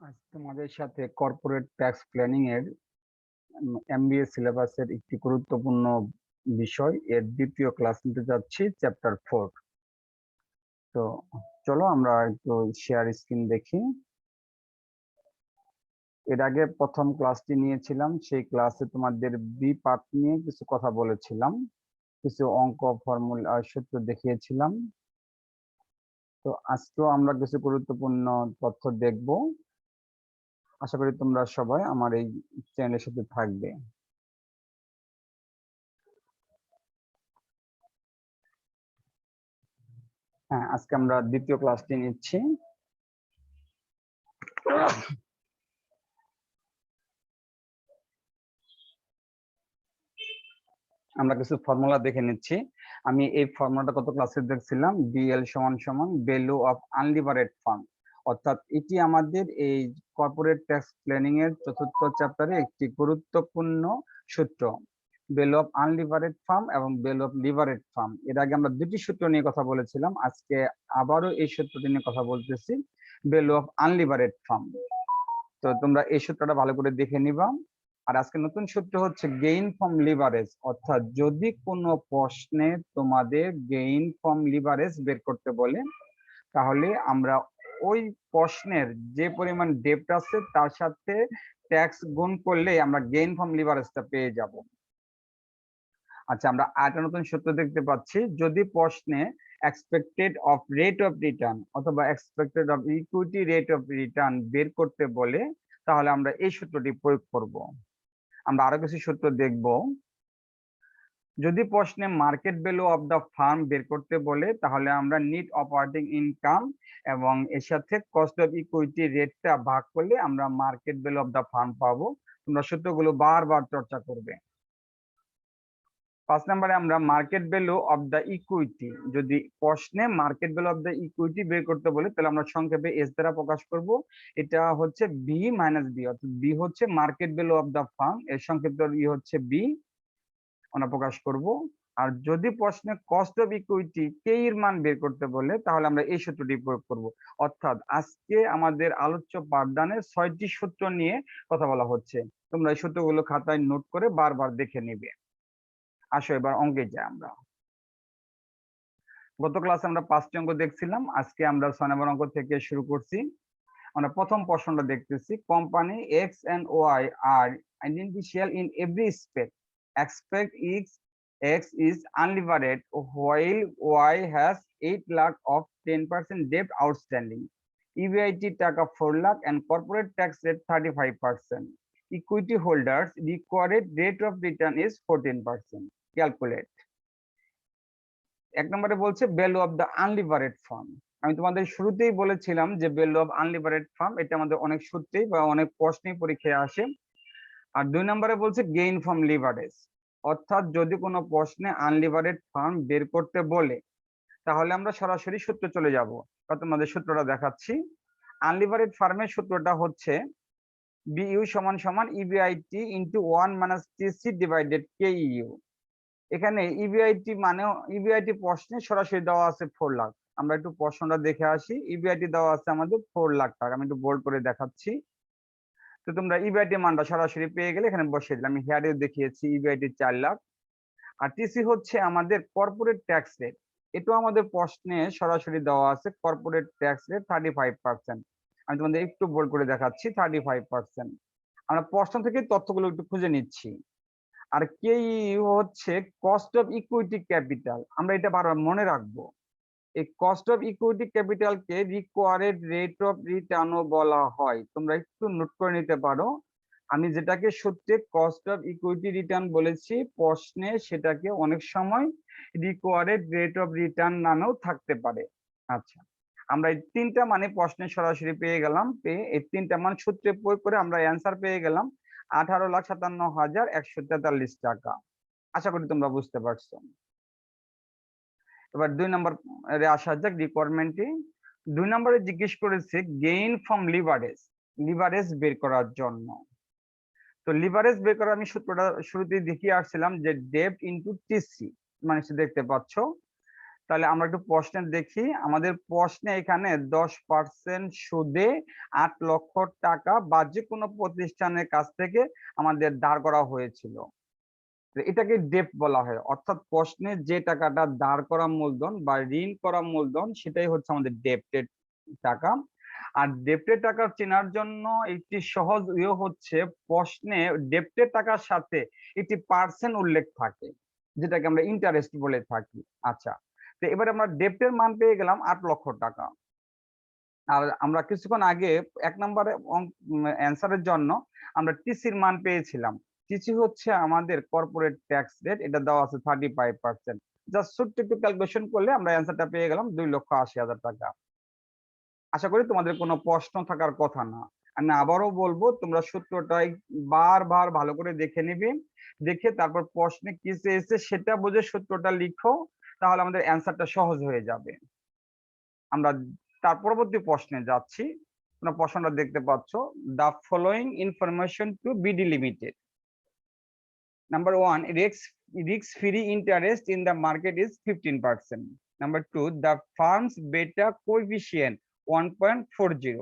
আজ তোমাদের সাথে কর্পোরেট ট্যাক্স প্ল্যানিং এর এমবিএ সিলেবাসের একটি গুরুত্বপূর্ণ বিষয় এর দ্বিতীয় ক্লাস নিতে যাচ্ছি, চ্যাপ্টার 4। তো চলো আমরা একটু শেয়ার স্ক্রিন দেখি। এর আগে প্রথম ক্লাসটি নিয়েছিলাম, সেই ক্লাসে তোমাদের বি পার্ট নিয়ে কিছু কথা বলেছিলাম, কিছু অঙ্ক ফর্মুলা সূত্র দেখিয়েছিলাম। তো আজকেও আমরা কিছু গুরুত্বপূর্ণ তথ্য দেখব। আশা করি তোমরা সবাই আমার এই চ্যানেলের সাথে থাকবে। হ্যাঁ, আজকে আমরা দ্বিতীয় ক্লাসটি নিচ্ছি। আমরা কিছু ফর্মুলা দেখে নিচ্ছি। আমি এই ফর্মুলাটা কত ক্লাসে দেখছিলাম, বিএল সমান সমান ভ্যালু অফ আনলিভারেড ফান্ড, অর্থাৎ এটি আমাদের এই কর্পোরেট ট্যাক্স প্ল্যানিং এর চতুর্থ চ্যাপ্টারে একটি গুরুত্বপূর্ণ সূত্র, ভ্যালু অফ আনলিভারেড ফার্ম এবং ভ্যালু অফ লিভারেড ফার্ম। এর আগে আমরা দুটি সূত্র নিয়ে কথা বলেছিলাম, আজকে আবারও এই সূত্রটি নিয়ে কথা বলতেছি, ভ্যালু অফ আনলিভারেড ফার্ম। তো তোমরা এই সূত্রটা ভালো করে দেখে নিবা। আর আজকে নতুন সূত্র হচ্ছে গেইন ফ্রম লিভারেজ, অর্থাৎ যদি কোনো প্রশ্নে তোমাদের গেইন ফ্রম লিভারেজ বের করতে বলে, তাহলে আমরা ওই প্রশ্নের যে পরিমাণ ডেপ্ট আছে তার সাথে ট্যাক্স গুণ করলে আমরা গেইন ফ্রম লিভারেজটা পেয়ে যাব। আচ্ছা, আমরা আরেকটা নতুন সূত্র দেখতে পাচ্ছি, যদি প্রশ্নে expected of rate of return অথবা expected of equity rate of return বের করতে বলে, তাহলে আমরা এই সূত্রটি প্রয়োগ করব। আমরা আরো কিছু সূত্র দেখব। যদি প্রশ্নে market value of the farm বের করতে বলে, তাহলে আমরা নেট অপারেটিং ইনকাম এবং এর সাথে কস্ট অফ ইকুইটি রেটটা ভাগ করলে আমরা market value of the farm পাবো। তোমরা সূত্রগুলো বারবার চর্চা করবে। 5 নম্বরে আমরা market value of the equity, যদি প্রশ্নে market value of the equity বের করতে বলে, তাহলে আমরা সংক্ষেপে এস দ্বারা প্রকাশ করব। এটা হচ্ছে বি মাইনাস বি, অর্থাৎ বি হচ্ছে market value of the farm, এর সংক্ষিপ্ত ই হচ্ছে বি, আমরা প্রকাশ করব। আর যদি প্রশ্নে কস্ট অফ ইকুইটি কে এর মান বের করতে বলে, তাহলে আমরা এই সূত্রটি প্রয়োগ করব। অর্থাৎ আজকে আমাদের আলোচ্য পাঠদানে 6টি সূত্র নিয়ে কথা বলা হচ্ছে। তোমরা এই সূত্রগুলো খাতায় নোট করে বারবার দেখে নিবে। আসো এবার অঙ্কে যাই আমরা। গত ক্লাসে আমরা 5টি অঙ্ক দেখছিলাম, আজকে আমরা 6 নম্বর অঙ্ক থেকে শুরু করছি। আমরা প্রথম প্রশ্নটা দেখতেছি, company X and Y are identical in every respect, except X is unlevered while Y has 8 lakh of 10% debt outstanding, EBIT টাকা 4 lakh and corporate tax rate 35%. Equity holders required rate of return is 14%. Calculate. 1 নম্বরে বলছে value of the আনলিভারেড farm. আমি তোমাদের শুরুতেই বলেছিলাম যে value of আনলিভারেড farm এটা আমাদের অনেক সূত্রেই বা অনেক প্রশ্নেই পরীক্ষায় আসে। আর 2 নম্বরে বলছে গেইন ফ্রম লিভারেজ, অর্থাৎ যদি কোনো প্রশ্নে আনলিভারেড ফার্ম বের করতে বলে, তাহলে আমরা সরাসরি সূত্র চলে যাব। তোমাদের সূত্রটা দেখাচ্ছি। আনলিভারেড ফার্মের সূত্রটা হচ্ছে বিইউ সমান সমান EBIT into 1 minus TC divided কেইউ। এখানে ইবিআইটি মানে ইবিআইটি প্রশ্নে সরাসরি দেওয়া আছে 4 লাখ। আমরা একটু প্রশ্নটা দেখে আসি। ইবিআইটি দেওয়া আছে আমাদের 4 লাখ টাকা, আমি একটু বোল্ড করে দেখাচ্ছি। তো তোমরা ইবিআইটি মানটা সরাসরি পেয়ে গেলে এখানে বসিয়ে দিলাম। আমি হেয়ারেও দেখিয়েছি ইবিআইটি 4 লাখ। আর টিসি হচ্ছে আমাদের কর্পোরেট ট্যাক্স রেট, এটাও আমাদের প্রশ্নে সরাসরি দেওয়া আছে, কর্পোরেট ট্যাক্স রেট 35%। আমি তোমাদের একটু বোল্ড করে দেখাচ্ছি 35%। আমরা প্রশ্ন থেকে তথ্যগুলো একটু খুঁজে নিচ্ছি। আর কে হচ্ছে কস্ট অফ ইকুইটি ক্যাপিটাল, আমরা এটা বারবার মনে রাখবো। এই কস্ট অফ ইকুইটি ক্যাপিটালকে রিকোয়ার্ড রেট অফ রিটার্নও বলা হয়, তোমরা একটু নোট করে নিতে পারো। আমি যেটাকে সত্যি কস্ট অফ ইকুইটি রিটার্ন বলেছি প্রশ্নে, সেটাকে অনেক সময় রিকোয়ার্ড রেট অফ রিটার্ন নামেও থাকতে পারে। আচ্ছা, আমরা এই 3টা মানে প্রশ্নে সরাসরি পেয়ে গেলাম, পেয়ে এই 3টা মান সূত্রে প্রয়োগ করে আমরা অ্যান্সার পেয়ে গেলাম 18,57,143 টাকা। আশা করি তোমরা বুঝতে পারছো। এবার 2 নম্বরে আসা যাক, রিকোয়ারমেন্টে 2 নম্বরে জিজ্ঞেস করেছে গেইন ফ্রম লিভারেজ, লিভারেজ বের করার জন্য। তো লিভারেজ বের করার আমি সূত্রটা শুরুতেই দেখিয়ে আসছিলাম যে ডেপ্ট ইনটু টিসি, মানে দেখতে পাচ্ছ তাহলে আমরা একটু প্রশ্নে দেখি। আমাদের প্রশ্নে এখানে 10% সুদে 8 লক্ষ টাকা বাহ্যিক কোনো প্রতিষ্ঠানের কাছ থেকে আমাদের ধার করা হয়েছিল। এটাকে ডেপ্ট বলা হয়, অর্থাৎ প্রশ্নে যে টাকাটা ধার করা মূলধন বা ঋণ করা মূলধন সেটাই হচ্ছে আমাদের ডেপ্টেড টাকা। আর ডেপ্টেড টাকা চেনার জন্য একটি সহজ ইয়ে হচ্ছে, প্রশ্নে ডেপ্টেড টাকার সাথে একটি পার্সেন্ট উল্লেখ থাকে, যেটাকে আমরা ইন্টারেস্ট বলে থাকি। আচ্ছা, তো এবারে আমরা ডেপ্টের মান পেয়ে গেলাম 8 লক্ষ টাকা। আর আমরা কিছুক্ষণ আগে 1 নম্বরে অ্যান্সারের জন্য আমরা টিসির মান পেয়েছিলাম। টিসি হচ্ছে আমাদের কর্পোরেট ট্যাক্স রেট, এটা দেওয়া আছে 35%। জাস্ট ছোট্ট একটু ক্যালকুলেশন করলে আমরা অ্যান্সারটা পেয়ে গেলাম 2,80,000 টাকা। আশা করি তোমাদের কোনো প্রশ্ন থাকার কথা না। আমি আবারও বলবো, তোমরা সূত্রটাই বারবার ভালো করে দেখে নিবে, দেখে তারপর প্রশ্নে কি চেয়েছে সেটা বুঝে সূত্রটা লিখো, তাহলে আমাদের অ্যান্সারটা সহজ হয়ে যাবে। আমরা তার পরবর্তী প্রশ্নে যাচ্ছি। তোমরা প্রশ্নটা দেখতে পাচ্ছ, the following information to BD limited. Number 1, risk-free interest in the market is 15%. Number 2, the firm's beta coefficient 1.40.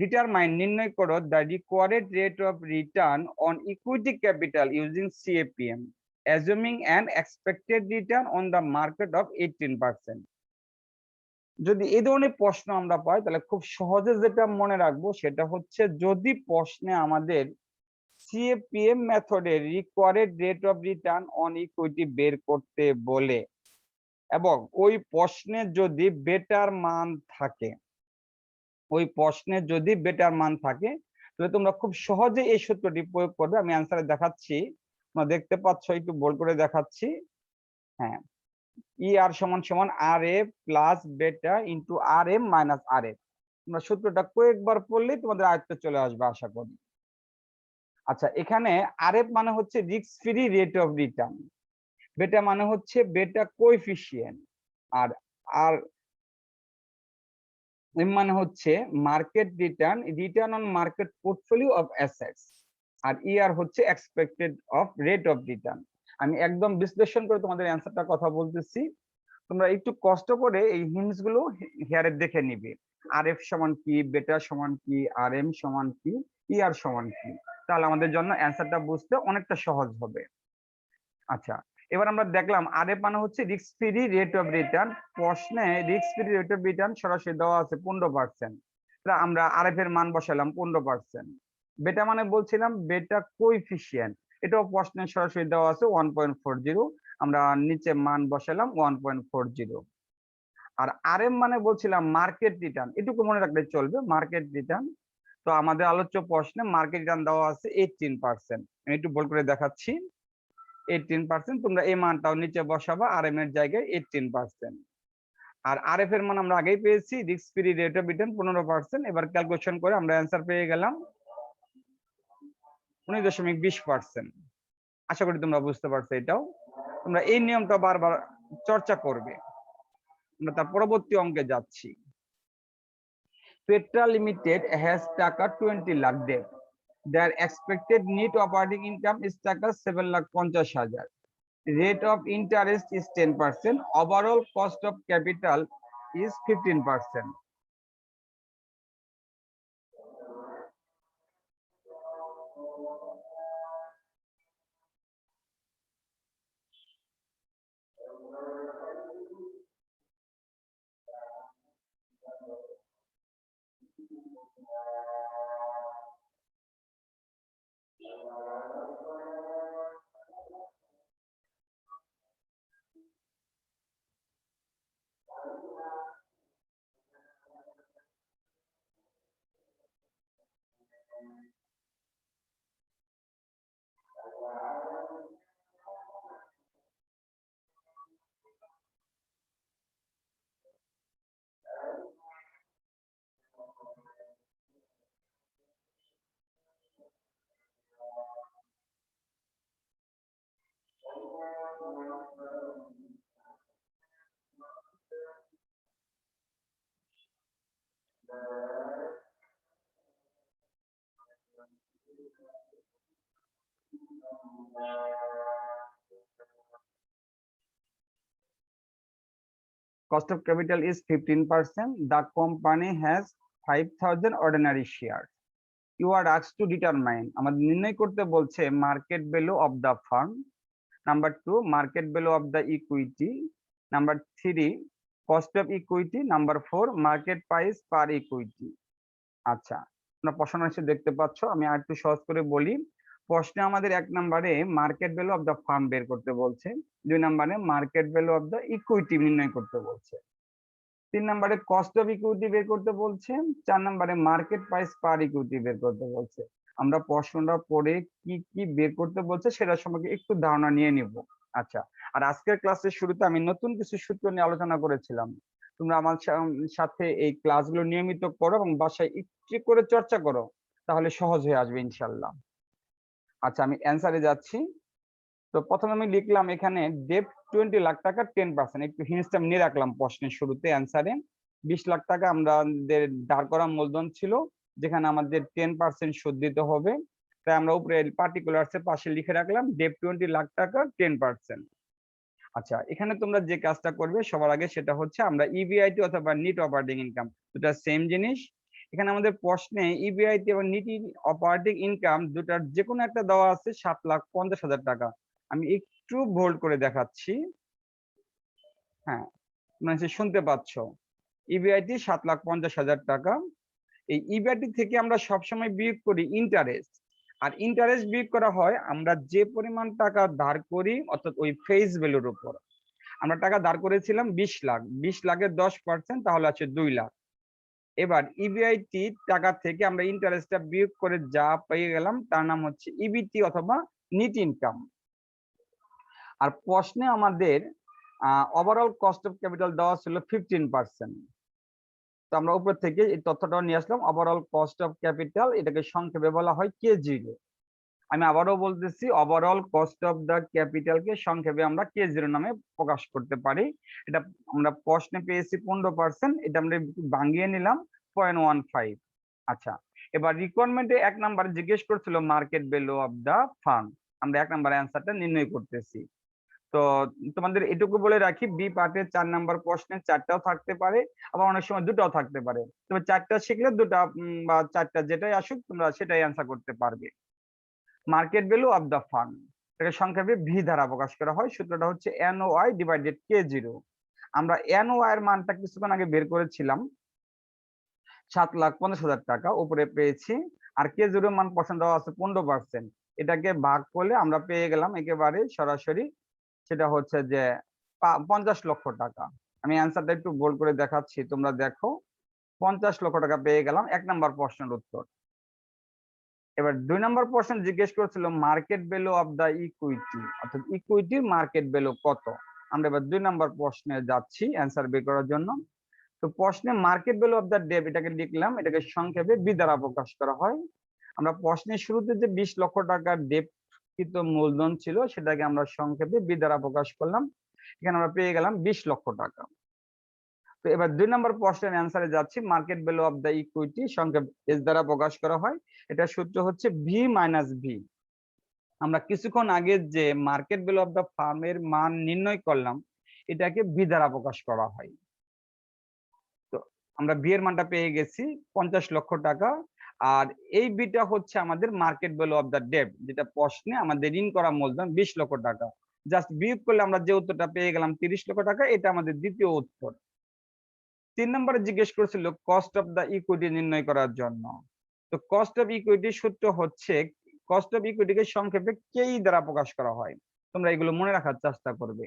Determine নির্ণয় করো the required rate of return on equity capital using CAPM, assuming an expected return on the market of 18%. যদি এই ধরনের প্রশ্ন আমরা পাই তাহলে খুব সহজে যেটা মনে রাখবো সেটা হচ্ছে, যদি প্রশ্নে আমাদের সিএপিএম মেথডে required rate of return on equity বের করতে বলে এবং ওই প্রশ্নে যদি বেটার মান থাকে, তাহলে তোমরা খুব সহজে এই সূত্রটি প্রয়োগ করবে। আমি অ্যান্সারে দেখাচ্ছি, তোমরা দেখতে পাচ্ছ, একটু বোল্ড করে দেখাচ্ছি। হ্যাঁ, ER সমান সমান RA প্লাস বেটা ইন্টু RM মাইনাস RF। তোমরা সূত্রটা কয়েকবার পড়লেই তোমাদের আয়ত্তে চলে আসবে আশা করি। আচ্ছা, এখানে RF মানে হচ্ছে risk free rate of return, বেটা মানে হচ্ছে বেটা কোএফিসিয়েন্ট, আর আর এম মানে হচ্ছে market return, return on market portfolio of assets, আর ER হচ্ছে expected of rate of return. আমি একদম বিশ্লেষণ করে তোমাদের অ্যান্সারটা কথা বলতেছি, তোমরা একটু কষ্ট করে এই হিন্টস গুলো হেয়ারে দেখে নিবে। RF সমান কি, বেটা সমান কি, RM সমান কি, ER সমান কি, তাহলে আমাদের জন্য অ্যান্সারটা বুঝতে অনেকটা সহজ হবে। আচ্ছা, এবার আমরা দেখলাম RF মানে হচ্ছে risk free rate of return. প্রশ্নে risk free rate of return সরাসরি দেওয়া আছে 15%, আমরা RF এর মান বসালাম 15%। বেটা মানে বলছিলাম বেটা কোএফিসিয়েন্ট, এটাও প্রশ্নে সরাসরি দেওয়া আছে 1.40, আমরা নিচে মান বসালাম 1.40। আর RM মানে বলছিলাম মার্কেট রিটার্ন, এটুকু মনে রাখলে চলবে, মার্কেট রিটার্ন। তো আমাদের আলোচ্য প্রশ্নে মার্কেট রিটার্ন দেওয়া আছে 18%। আমি একটু বল করে দেখাচ্ছি, 18%। তোমরা এই মানটাও নিচে বসাবা, RM এর জায়গায় 18%। আর RF এর মান আমরা আগেই পেয়েছি, risk free rate of return 15%। এবার ক্যালকুলেশন করে আমরা অ্যান্সার পেয়ে গেলাম 19.20%। আশা করি তোমরা বুঝতে পারছো। এটাও তোমরা এই নিয়মটা বারবার চর্চা করবে। আমরা তার পরবর্তী অঙ্কে যাচ্ছি। পেট্রা লিমিটেড হ্যাজ টাকা 20 lakh debt. Their expected net operating income is টাকা 7,50,000. Rate of interest is 10%. Overall cost of capital is 15%. cost of capital is 15%. The company has 5,000 ordinary shares. You are asked to determine, আমাদের নির্ণয় করতে বলছে market value of the firm. Number 2, market value of the equity. Number 3, cost of equity. Number 4, market price per equity. আচ্ছা, তোমরা প্রশ্ন এসে দেখতে পাচ্ছ, আমি আর একটু সহজ করে বলি। প্রশ্নে আমাদের 1 নম্বরে market value of the farm বের করতে বলছে, 2 নম্বরে market value of the equity নির্ণয় করতে বলছে, 3 নম্বরে কস্ট অফ ইকুইটি বের করতে বলছে, 4 নম্বরে মার্কেট প্রাইস পার ইকুইটি বের করতে বলছে। আমরা প্রশ্নটা পড়ে কি কি বের করতে বলছে সেটা সম্পর্কে একটু ধারণা নিয়ে নিব। আচ্ছা, আর আজকের ক্লাসের শুরুতে আমি নতুন কিছু সূত্র নিয়ে আলোচনা করেছিলাম। তোমরা আমার সাথে এই ক্লাসগুলো নিয়মিত করো এবং বাসায় একটু করে চর্চা করো, তাহলে সহজ হয়ে আসবে ইনশাল্লাহ। আচ্ছা, আমি অ্যান্সারে যাচ্ছি। তো প্রথমে আমি লিখলাম এখানে ডেট 20 লাখ টাকা 10%, একটু হিন্টস নিয়ে রাখলাম প্রশ্নের শুরুতে অ্যান্সারে। 20 লাখ টাকা আমাদের দাঁড় করা মূলধন ছিল, যেখানে আমাদের 10% সুদ দিতে হবে, তাই আমরা উপরে পার্টিকুলারসের পাশে লিখে রাখলাম ডেট 20 লাখ টাকা 10%। আচ্ছা, এখানে তোমরা যে কাজটা করবে সবার আগে সেটা হচ্ছে আমরা ইবিআইটি অথবা নেট অপারেটিং ইনকাম, দুটা সেম জিনিস। এখানে আমাদের প্রশ্নে ইবিআইটি এবং নেট অপারেটিং ইনকাম দুটার যে কোনো একটা দেওয়া আছে 7,50,000 টাকা। আমি একটু বোল্ড করে দেখাচ্ছি। হ্যাঁ, তোমরা শুনতে পাচ্ছ, ইবিআইটি 7,50,000 টাকা। এই ইবিআইটি থেকে আমরা সবসময় বিয়োগ করি ইন্টারেস্ট, আর ইন্টারেস্ট বিয়োগ করা হয় আমরা যে পরিমাণ টাকা ধার করি, অর্থাৎ ওই ফেস ভ্যালুর উপর। আমরা টাকা ধার করেছিলাম 20 লাখ, 20 লাখের 10%, তাহলে আছে 2 লাখ। এবার ইবিআইটি টাকা থেকে আমরা ইন্টারেস্টটা বিয়োগ করে যা পেয়ে গেলাম তার নাম হচ্ছে ইবিটি অথবা নেট ইনকাম। আর প্রশ্নে আমাদের ওভারঅল কস্ট অফ ক্যাপিটাল দেওয়া ছিল 15%। তো আমরা উপর থেকে এই তথ্যটা নিয়ে আসলাম, ওভারঅল কস্ট অফ ক্যাপিটাল, এটাকে সংক্ষেপে বলা হয় K0। আমি আবারও বলতেছি, ওভারঅল কস্ট অফ দ্য ক্যাপিটালকে সংক্ষেপে আমরা K0 নামে প্রকাশ করতে পারি। এটা আমরা প্রশ্নে পেয়েছি 15%, এটা আমরা ভাঙিয়ে নিলাম 0.15। আচ্ছা, এবার রিকোয়ারমেন্টে 1 নাম্বার জিজ্ঞেস করছিল market value of the farm, আমরা 1 নাম্বার অ্যান্সারটা নির্ণয় করতেছি। তো তোমাদের এটুকু বলে রাখি, বি পার্টে 4 নাম্বার প্রশ্নে 4টাও থাকতে পারে, আবার অনেক সময় 2টাও থাকতে পারে। তবে 4টা শিখলে 2টা বা 4টা যেটাই আসুক তোমরা সেটাই অ্যান্সার করতে পারবে। Market value of the fund, এটাকে সংক্ষেপে ভি দ্বারা প্রকাশ করা হয়। সূত্রটা হচ্ছে এনওআই ডিভাইডেড K0। আমরা এনওআই এর মানটা কিছুক্ষণ আগে বের করেছিলাম 7,50,000 টাকা, উপরে পেয়েছি। আর K0 মান পছন্দ দেওয়া আছে 15%, এটাকে ভাগ করলে আমরা পেয়ে গেলাম একেবারে সরাসরি, সেটা হচ্ছে যে 50 লক্ষ টাকা। আমি অ্যান্সারটা একটু বোল্ড করে দেখাচ্ছি, তোমরা দেখো, 50 লক্ষ টাকা পেয়ে গেলাম 1 নাম্বার প্রশ্নের উত্তর। এবার 2 নম্বর প্রশ্ন জিজ্ঞেস করেছিল market value of the equity, অর্থাৎ ইকুইটির মার্কেট ভ্যালু কত। আমরা এবার 2 নম্বর প্রশ্নে যাচ্ছি অ্যান্সার বের করার জন্য। তো প্রশ্নে market value of the debt এটাকে লিখলাম, এটাকে সংক্ষেপে বি দ্বারা প্রকাশ করা হয়। আমরা প্রশ্নের শুরুতে যে 20 লক্ষ টাকার ডেপ্টকৃত মূলধন ছিল সেটাকে আমরা সংক্ষেপে বি দ্বারা প্রকাশ করলাম, এখানে আমরা পেয়ে গেলাম 20 লক্ষ টাকা। তো এবার 2 নম্বর প্রশ্নের অ্যান্সারে যাচ্ছি, market value of the equity সংক্ষেপে এস দ্বারা প্রকাশ করা হয়। এটা সূত্র হচ্ছে ভি মাইনাস ভি। আমরা কিছুক্ষণ আগে যে মার্কেট ভ্যালু অফ দা ফার্মের মান নির্ণয় করলাম, এটাকে ভি দ্বারা প্রকাশ করা হয়। তো আমরা ভি এর মানটা পেয়ে গেছি 50 লক্ষ টাকা, আর এই বিটা হচ্ছে আমাদের market value of the debt, যেটা প্রশ্নে আমাদের ঋণ করা মূলধন 20 লক্ষ টাকা। জাস্ট বিয়োগ করলে আমরা যে উত্তরটা পেয়ে গেলাম 30 লক্ষ টাকা, এটা আমাদের দ্বিতীয় উত্তর। 3 নম্বরে জিজ্ঞেস করেছিল কস্ট অফ দা ইকুইটি নির্ণয় করার জন্য। তো কস্ট অফ ইকুইটি সূত্র হচ্ছে, কস্ট অফ ইকুইটিকে সংক্ষেপে কেই দ্বারা প্রকাশ করা হয়। তোমরা এগুলো মনে রাখার চেষ্টা করবে।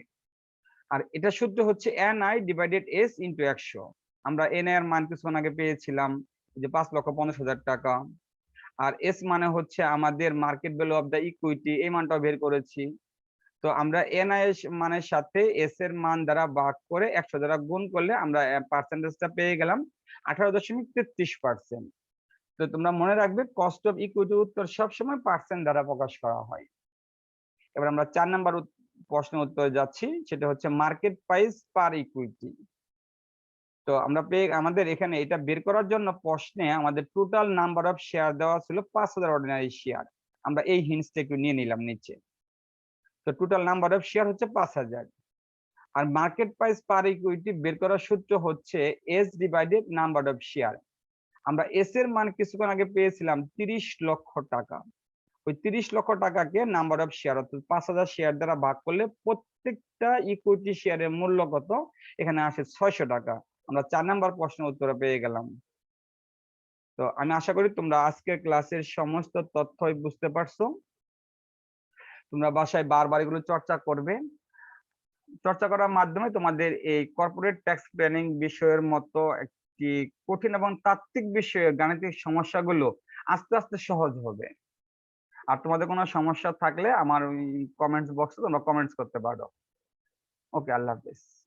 আর এটা সূত্র হচ্ছে এনআই ডিভাইডেড এস ইনটু 100। আমরা এনআই এর মান কিছুক্ষণ আগে পেয়েছিলাম যে 5,50,000 টাকা, আর এস মানে হচ্ছে আমাদের market value of the equity, এই মানটাও বের করেছি। তো আমরা এনআই মানের সাথে এস এর মান দ্বারা ভাগ করে 100 দ্বারা গুণ করলে আমরা পার্সেন্টেজটা পেয়ে গেলাম 18.33%। তো তোমরা মনে রাখবে কস্ট অফ ইকুইটি উত্তর সবসময় পার্সেন্ট দ্বারা প্রকাশ করা হয়। এবার আমরা 4 নাম্বার প্রশ্নের উত্তরে যাচ্ছি, সেটা হচ্ছে মার্কেট প্রাইস পার ইকুইটি। তো আমরা আমাদের এখানে এটা বের করার জন্য প্রশ্নে আমাদের টোটাল নাম্বার অফ শেয়ার দেওয়া ছিল 5,000 অর্ডিনারি শেয়ার। আমরা এই হিন্টসটা একটু নিয়ে নিলাম নিচে। তো টোটাল নাম্বার অফ শেয়ার হচ্ছে 5,000, আর মার্কেট প্রাইস পার ইকুইটি বের করার সূত্র হচ্ছে S divided number of share. আমরা এস এর মান কিছুক্ষণ আগে পেয়েছিলাম 30 লক্ষ টাকা। ওই 30 লক্ষ টাকাকে নাম্বার অফ শেয়ার অর্থাৎ 5000 শেয়ার দ্বারা ভাগ করলে প্রত্যেকটা ইকুইটি শেয়ারের মূল্য কত, এখানে আসে 600 টাকা। আমরা 4 নাম্বার প্রশ্নের উত্তর পেয়ে গেলাম। তো আমি আশা করি তোমরা আজকের ক্লাসের সমস্ত তথ্যই বুঝতে পারছো। তোমরা বাসায় বারবার এগুলো চর্চা করবে। চর্চা করার মাধ্যমে তোমাদের এই কর্পোরেট ট্যাক্স প্ল্যানিং বিষয়ের মতো একটি কঠিন এবং তাত্ত্বিক বিষয়ের গাণিতিক সমস্যাগুলো আস্তে আস্তে সহজ হবে। আর তোমাদের কোনো সমস্যা থাকলে আমার কমেন্টস বক্সে তোমরা কমেন্টস করতে পারো। ওকে, আল্লাহ হাফেজ।